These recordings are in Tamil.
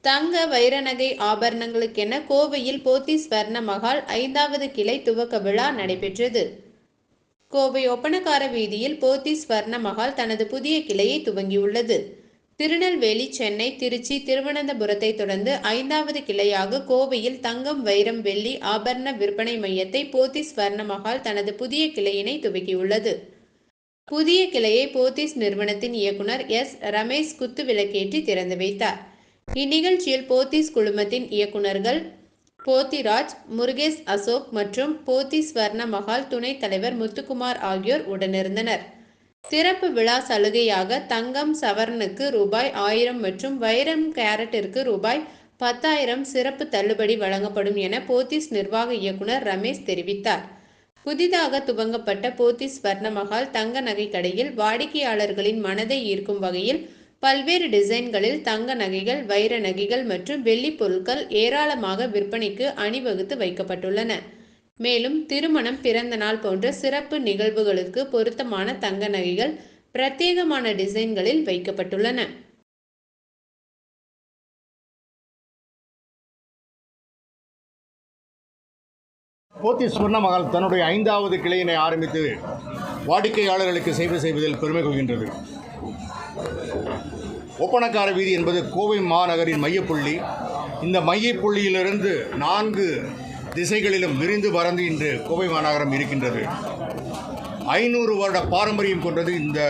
தங்க வைர நகை ஆபரணங்களுக்கென கோவையில் போத்தீஸ் ஸ்வர்ண மஹால் 5வது கிளை துவக்க விழா நடைபெற்றது. கோவை ஒப்பணக்கார வீதியில் போத்தீஸ் ஸ்வர்ண மஹால் தனது புதிய கிளையை துவங்கியுள்ளது. திருநெல்வேலி, சென்னை, திருச்சி, திருவனந்தபுரத்தை தொடர்ந்து 5வது கிளையாக கோவையில் தங்கம், வைரம், வெள்ளி ஆபரண விற்பனை மையத்தை போத்தீஸ் ஸ்வர்ண மஹால் தனது புதிய கிளையினை துவக்கியுள்ளது. புதிய கிளையை போத்தீஸ் நிறுவனத்தின் இயக்குனர் எஸ். ரமேஷ் குத்துவிளக்கேற்றி திறந்து வைத்தார். இந்நிகழ்ச்சியில் போத்தீஸ் குழுமத்தின் இயக்குனர்கள் போத்திராஜ், முருகேஷ் அசோக் மற்றும் போத்தீஸ் ஸ்வர்ண மஹால் துணைத் தலைவர் முத்துக்குமார் ஆகியோர் உடனிருந்தனர். திறப்பு விழா சலுகையாக தங்கம் சவரனுக்கு ரூ.1000 மற்றும் வைரம் கேரட்டிற்கு ரூ.10,000 சிறப்பு தள்ளுபடி வழங்கப்படும் என போத்தீஸ் நிர்வாக இயக்குனர் ரமேஷ் தெரிவித்தார். புதிதாக துவங்கப்பட்ட போத்தீஸ் ஸ்வர்ண மஹால் தங்க நகை கடையில் வாடிக்கையாளர்களின் மனதை ஈர்க்கும் வகையில் பல்வேறு டிசைன்களில் தங்க நகைகள், வைர நகைகள் மற்றும் வெள்ளி பொருட்கள் ஏராளமாக விற்பனைக்கு அணிவகுத்து வைக்கப்பட்டுள்ளன. மேலும் திருமணம், பிறந்த நாள் போன்ற சிறப்பு நிகழ்வுகளுக்கு பொருத்தமான தங்க நகைகள் பிரத்யேகமான டிசைன்களில் வைக்கப்பட்டுள்ளன. போத்தீஸ் ஸ்வர்ண மஹால் தன்னுடைய 5வது கிளையினை ஆரம்பித்து வாடிக்கையாளர்களுக்கு சேவை செய்வதில் பெருமை கொள்கின்றது. ஒப்பணக்கார வீதி என்பது கோவை மாநகரின் மையப்புள்ளி. இந்த மையப்புள்ளியிலிருந்து 4 திசைகளிலும் விரிந்து பறந்து இன்று கோவை மாநகரம் இருக்கின்றது. 500 வருட பாரம்பரியம் கொண்டது இந்த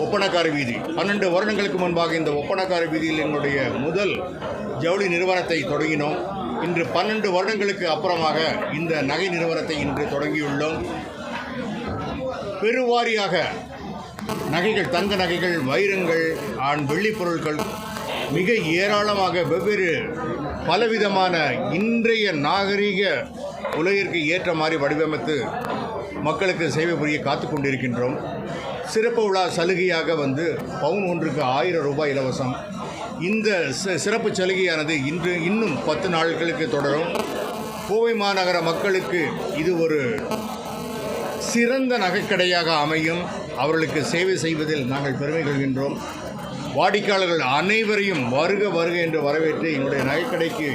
ஒப்பணக்கார வீதி. 12 வருடங்களுக்கு முன்பாக இந்த ஒப்பணக்கார வீதியில் எங்களுடைய முதல் ஜவுளி நிறுவனத்தை தொடங்கினோம். இன்று 12 வருடங்களுக்கு அப்புறமாக இந்த நகை நிறுவனத்தை இன்று தொடங்கியுள்ளோம். பெருவாரியாக நகைகள், தங்க நகைகள், வைரங்கள், வெள்ளி பொருட்கள் மிக ஏராளமாக வெவ்வேறு பலவிதமான இன்றைய நாகரிக உலகிற்கு ஏற்ற மாதிரி வடிவமைத்து மக்களுக்கு சேவை புரிய காத்து கொண்டிருக்கின்றோம். சிறப்பு விழா சலுகையாக பவுன் ஒன்றுக்கு ரூ.1000 இலவசம். இந்த சிறப்பு சலுகையானது இன்னும் 10 நாட்களுக்கு தொடரும். கோவை மாநகர மக்களுக்கு இது ஒரு சிறந்த நகைக்கடையாக அமையும். அவர்களுக்கு சேவை செய்வதில் நாங்கள் பெருமை கொள்கின்றோம். வாடிக்கையாளர்கள் அனைவரையும் வருக வருக என்று வரவேற்று எங்களுடைய நகைக்கடைக்கு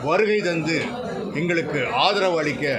வருகை தந்து எங்களுக்கு ஆதரவு அளிக்க